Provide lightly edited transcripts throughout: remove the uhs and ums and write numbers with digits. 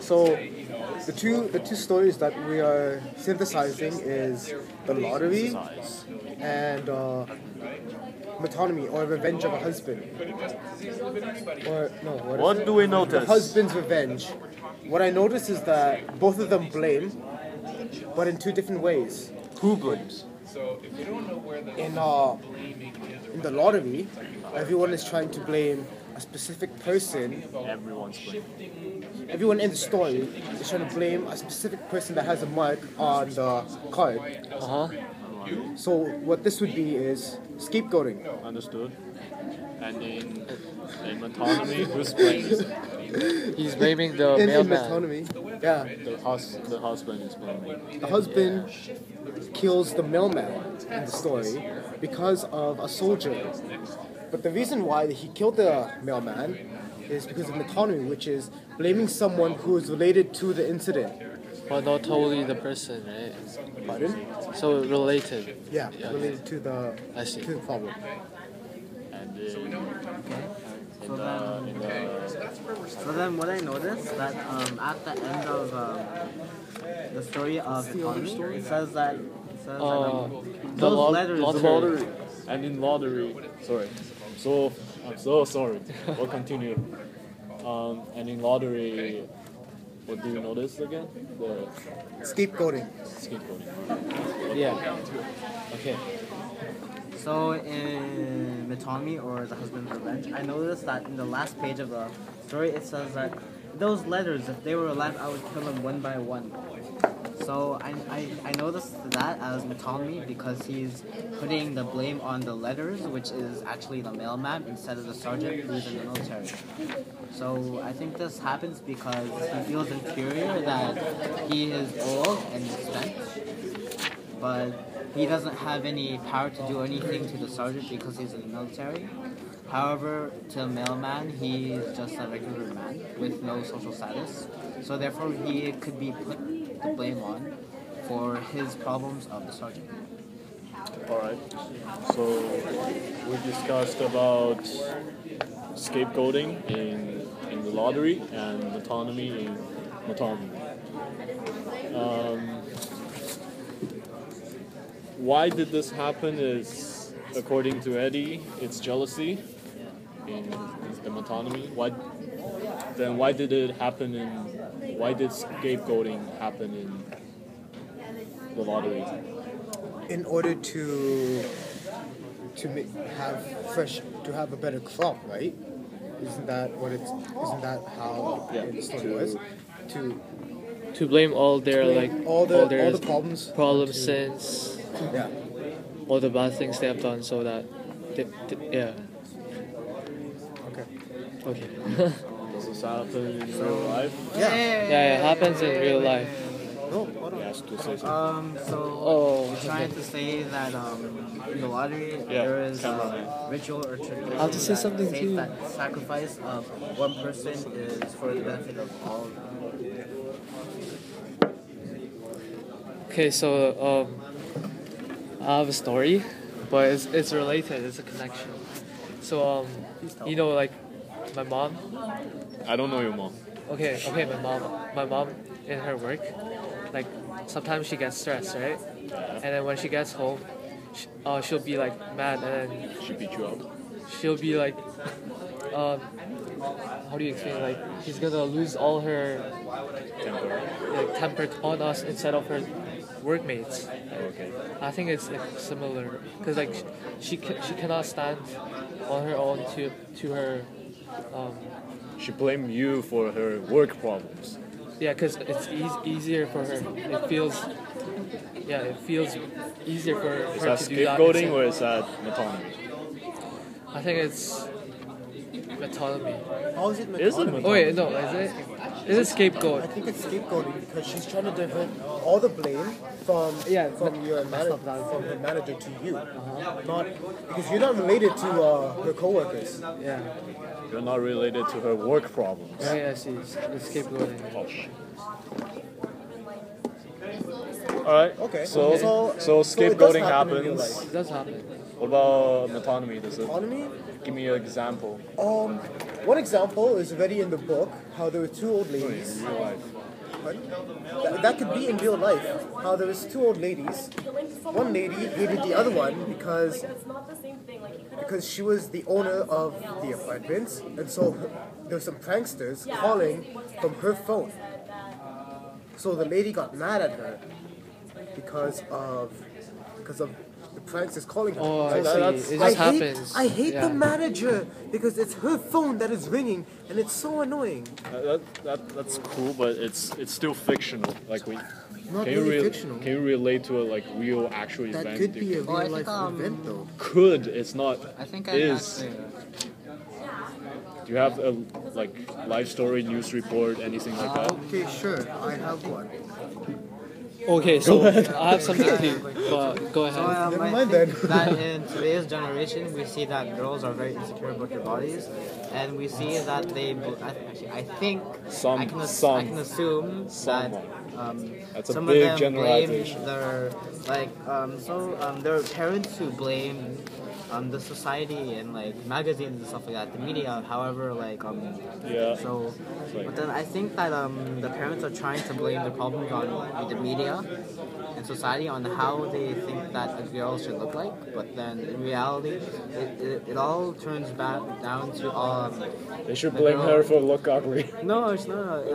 So the two stories that we are synthesizing is the lottery and Metonymy, or Revenge of a Husband. Or no, What do we notice? The Husband's Revenge. What I notice is that both of them blame, but in two different ways. Who blames? In the lottery, everyone is trying to blame a specific person. Everyone's blaming. Everyone in the story is trying to blame a specific person that has a mark on the card. So what this would be is scapegoating. Understood. And in Metonymy, who's blames? He's blaming the In mailman. Metonymy, yeah, The husband is blaming. the husband kills the mailman in the story because of a soldier. But the reason why he killed the mailman is because of Metonymy, which is blaming someone who is related to the incident. But not totally the person, right? Pardon? So related. Yeah, related to the I see. problem. And So then what I noticed that at the end of the story of Metonymy, it says that those letters. lottery. And in lottery, sorry, I'm so sorry. We'll continue. And in lottery, what do you notice again? The Scapegoating. scapegoating. Yeah. Okay. So in Metonymy, or the Husband's Revenge, I noticed that in the last page of the story it says that those letters, if they were alive, I would kill them one by one. So I noticed that as Metonymy because he's putting the blame on the letters, which is actually the mailman, instead of the sergeant who's in the military. So I think this happens because he feels inferior that he is old and spent, but he doesn't have any power to do anything to the sergeant because he's in the military. However, to the mailman, he's just a regular man with no social status. So therefore, he could be put the blame on for his problems of the sergeant. Alright. So we discussed about scapegoating in the lottery and Metonymy in Metonymy. Why did this happen is, according to Eddie, it's jealousy in the Metonymy. Why did it happen why did scapegoating happen in the lottery? In order to have a better crop, right? Isn't that how the story was? To blame all their all the problems since Yeah. all the bad things they have done, so that yeah. Okay. Does this happen in real life? Yeah, it happens in real life. Yes, to say something. So you're trying to say that in the lottery there is a ritual or tradition I have to say that something states too. that sacrifice of one person is for the benefit of all. Okay, so I have a story, but it's related. It's a connection. So like my mom. I don't know your mom. Okay, my mom in her work, like sometimes she gets stressed, right? And then when she gets home, she'll be like mad, and then She beat you up. she'll be like, how do you explain? Like she's gonna lose all her temper on us instead of her workmates. Okay. I think it's similar because like she cannot stand on her own to her. She blamed you for her work problems. Yeah, because it's easier for her. It feels easier for her Is that to do that. scapegoating or is that Metonymy? I think it's Metonymy. How is it Is it Metonymy? Oh wait, no, is it? Is it scapegoat? I think it's scapegoating because she's trying to divert all the blame from your from the manager to you, not because you're not related to her coworkers. Yeah. You're not related to her work problems. Yeah, I see. It's scapegoating. Alright. Okay. So it does scapegoating happen in real happens. It does happen. What about Metonymy? Does it? Metonymy? Give me an example. One example is already in the book, how there were two old In ladies. real life. That could be in real life. How there was two old ladies. One lady hated the other one because she was the owner of the apartments, and so there were some pranksters calling from her phone. So the lady got mad at her because of the pranksters calling her. Oh, I So see. It just happens. I hate Yeah. the manager because it's her phone that is ringing and it's so annoying. That's cool, but it's still fictional. Like we. Not Can you, really fictional. can you relate to a like real actual That event? could be a Well, I real life think, event though. Could, it's not. I think I is. actually. Do you have a like life story, news report, anything like that? Okay, sure. I have one. Okay, so I have something too, but go So ahead. Never I mind think then. that in today's generation, we see that girls are very insecure about their bodies, and we see that actually, I think Some- I can some. assume that That's a some big of them generalization. blame their there are parents who blame the society and like magazines and stuff like that, the media. However, Yeah. so, like- but then I think that the parents are trying to blame the problems on the media and society on how they think that a girl should look like. But then in reality, it all turns back down to They should the blame girl- her for look ugly. No, it's not.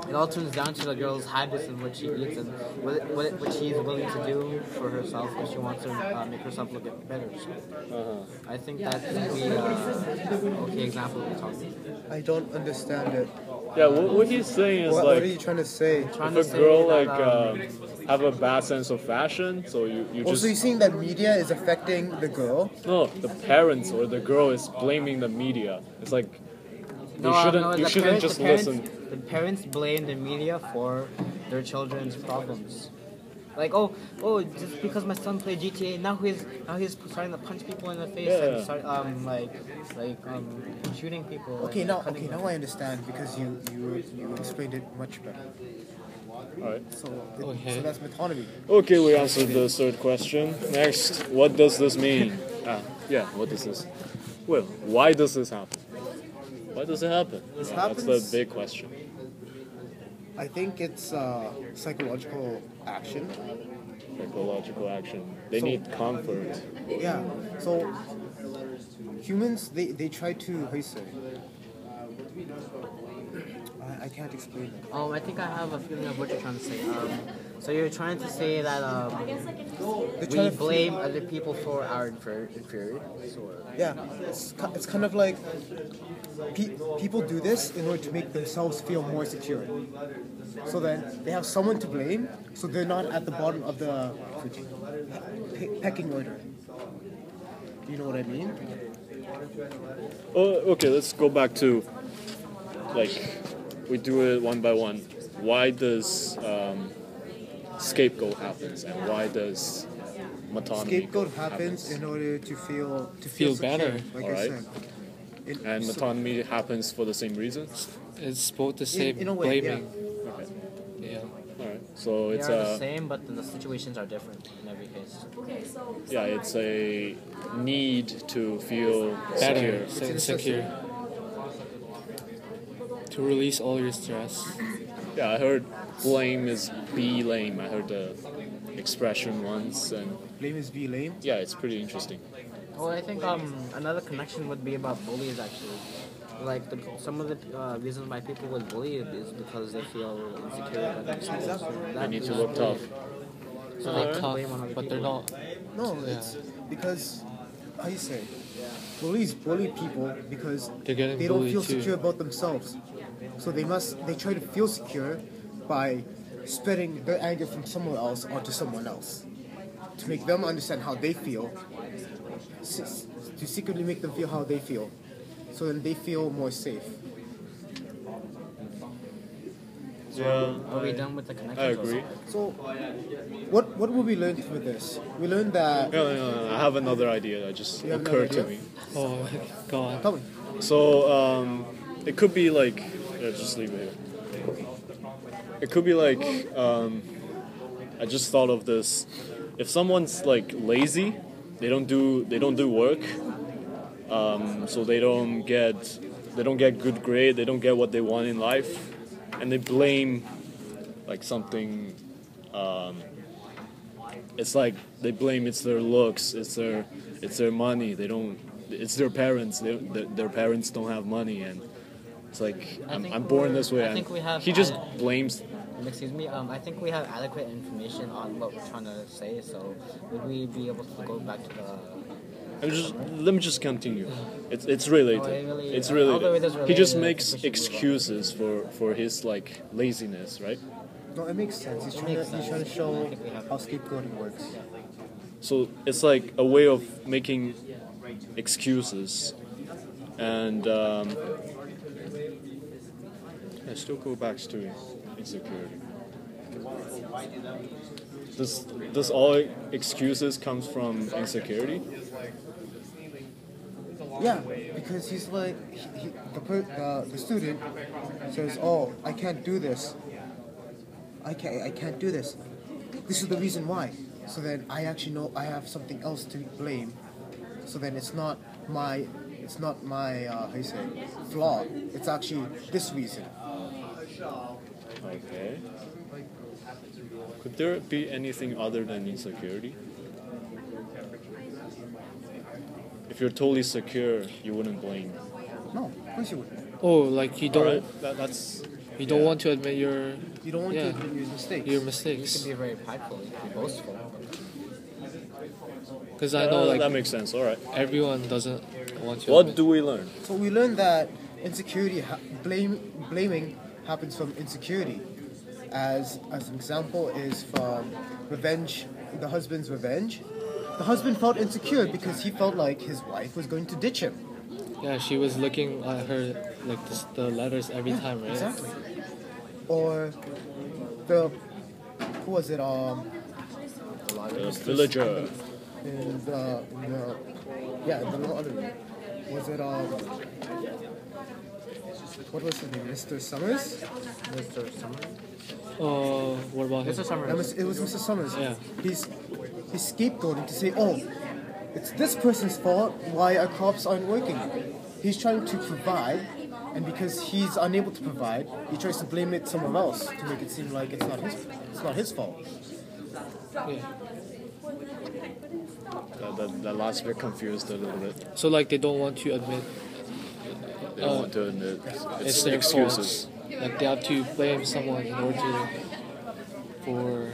It all turns down to the girl's habits and what she eats and what she's willing to do for herself if she wants to make herself look better. So I think that would be okay example of talking. I don't understand it. Yeah, what he's saying is What are you like trying to say? Trying if to a say girl that, like have a bad sense of fashion, so you Also, you're just saying that media is affecting the girl? no, the parents or the girl is blaming the media. It's like you shouldn't just listen. The parents blame the media for their children's problems. Like just because my son played GTA, now he's starting to punch people in the face Yeah. and start shooting people. Okay, and now cutting them. I understand because you explained it much better. Alright. So Okay. so that's metonymy. Okay, we answered the third question. Next, what does this mean? What does this? Well, why does this happen? Why does it happen? This That's the happens- big question. I think it's psychological action. Psychological action. They So- need comfort. Yeah. So humans, they try to how you say? I can't explain it. I think I have a feeling of what you're trying to say. So you're trying to say that They try we to blame other people for our inferiority. Yeah, it's kind of like people do this in order to make themselves feel more secure. So then they have someone to blame, so they're not at the bottom of the pecking order. Do you know what I mean? Oh, okay, let's go back to like we do it one by one. Why does scapegoat happens and why does metonymy Scapegoat happens in order to feel Feel secure, better. like Alright. I said. and So- metonymy happens for the same reasons? It's both the same in a way, blaming. Okay. Yeah. Alright. So They it's are the same, but then the situations are different in every case. it's a need to feel Better, secure. secure. To release all your stress. Yeah, I heard blame is be lame. I heard the expression once, and Blame is be lame. yeah, it's pretty interesting. Well, I think another connection would be about bullies actually. Like some of the reasons why people would bully is because they feel insecure about themselves. They need to look tough. So They're they put tough, blame on other but they're people. not. No, it's because how you say bullies bully people because They're getting they don't bullied feel too. secure about themselves. So they try to feel secure by spreading their anger from someone else onto someone else to make them understand how they feel, to secretly make them feel how they feel, so then they feel more safe. Yeah, Are we done with the I connections? agree. So what will we learn from this? We learned that. No, I have another idea that just You have occurred to another me. Oh my god. Tell me. So it could be like just leave it here. It could be like I just thought of this. If someone's like lazy, they don't do work, so they don't get good grade, they don't get what they want in life, and they blame like something. It's like they blame it's their looks, it's their money. They don't. It's their parents. Their parents don't have money, and it's like I'm born this way. I think we have. He just blames. Excuse me. I think we have adequate information on what we're trying to say. So would we be able to go back to the? Let me just continue. It's related. It's related. He just makes excuses for his like laziness, right? No, it makes sense. He's trying to show how scapegoating works. So it's like a way of making excuses, and I still go back to insecurity. Does all excuses comes from insecurity? Yeah, because he's like the student says, "Oh, I can't do this. I can't do this. This is the reason why." So then I actually know I have something else to blame. So then it's not my how you say flaw. It's actually this reason. Okay. Could there be anything other than insecurity? If you're totally secure, you wouldn't blame. No, of course you wouldn't. Oh, like you don't. Alright, that's. You don't want to admit your You don't want to admit your mistakes. your You mistakes. can be very prideful. You can be boastful. Because I know like that makes sense. All right. everyone doesn't want to. What admit. do we learn? So we learned that insecurity, blaming happens from insecurity. As an example is from revenge, the husband's revenge. The husband felt insecure because he felt like his wife was going to ditch him. Yeah, she was looking at her like the letters every time, right? Exactly. Or the who was it? The villager. In the no other one. Was it what was his name? Mr. Summers? Mr. Summers? What about him? Mr. Summers. It was Mr. Summers. Yeah. He's scapegoating to say, oh, it's this person's fault why our crops aren't working. He's trying to provide, and because he's unable to provide, he tries to blame it somewhere else to make it seem like it's not his fault. Yeah. That last bit confused a little bit. So like they don't want to admit They don't want to admit it's their excuses. fault. Like they have to blame someone in order for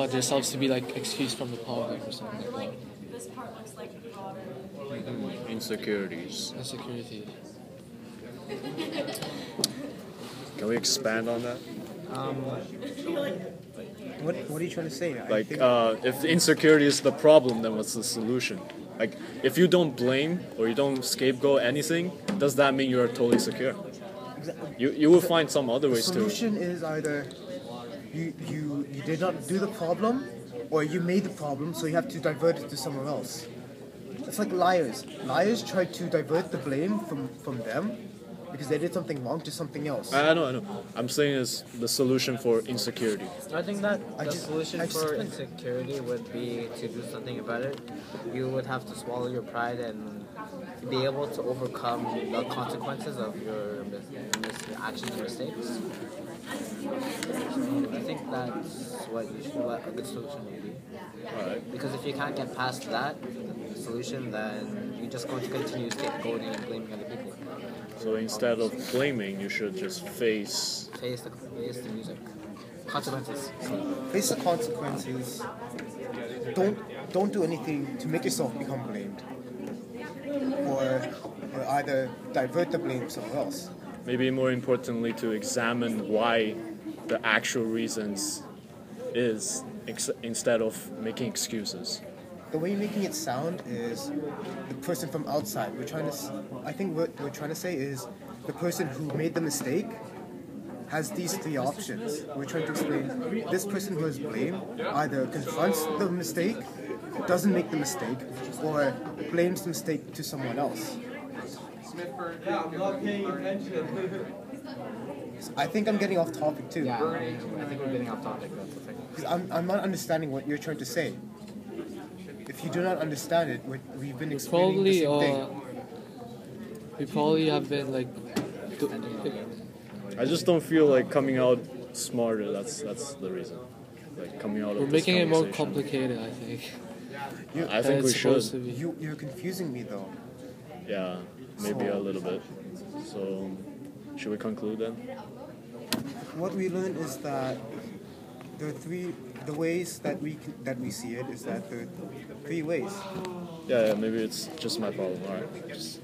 themselves to be like excused from the public or something like that. Insecurities. Insecurity. Can we expand on that? What are you trying to say? Like, if insecurity is the problem, then what's the solution? Like, if you don't blame or you don't scapegoat anything, does that mean you're totally secure? You will find some other ways the to. solution is either you did not do the problem, or you made the problem, so you have to divert it to somewhere else. It's like liars. Liars try to divert the blame from them because they did something wrong to something else. I know. I'm saying is the solution for insecurity. I think that the just solution for explained it. insecurity would be to do something about it. You would have to swallow your pride and be able to overcome the consequences of your actions and mistakes. So I think that's what a good solution would be. Alright. Because if you can't get past that solution, then you're just going to continue scapegoating and blaming other people. So instead of blaming, you should just face. Face the music. Consequences. Face the consequences. Don't do anything to make yourself become blamed, or either divert the blame somewhere else. Maybe more importantly, to examine why the actual reasons is instead of making excuses. The way you're making it sound is the person from outside. I think what we're trying to say is the person who made the mistake has these three options. We're trying to explain this person who is blamed either confronts the mistake, doesn't make the mistake, or blames the mistake to someone else. I'm not paying attention. I think I'm getting off topic too. Yeah, I think we're getting off topic. That's the thing. Because I'm not understanding what you're trying to say. if you do not understand it, we've been We explaining the probably same thing. we probably have been like I just don't feel like coming out smarter. That's the reason. Like coming out we're of this making it more conversation. complicated. I think. I than think we it's supposed should. to be. You're confusing me though. Yeah, maybe a little bit. So, should we conclude then? What we learned is that the ways that we see it is that there are three ways. Yeah, maybe it's just my problem. Alright, just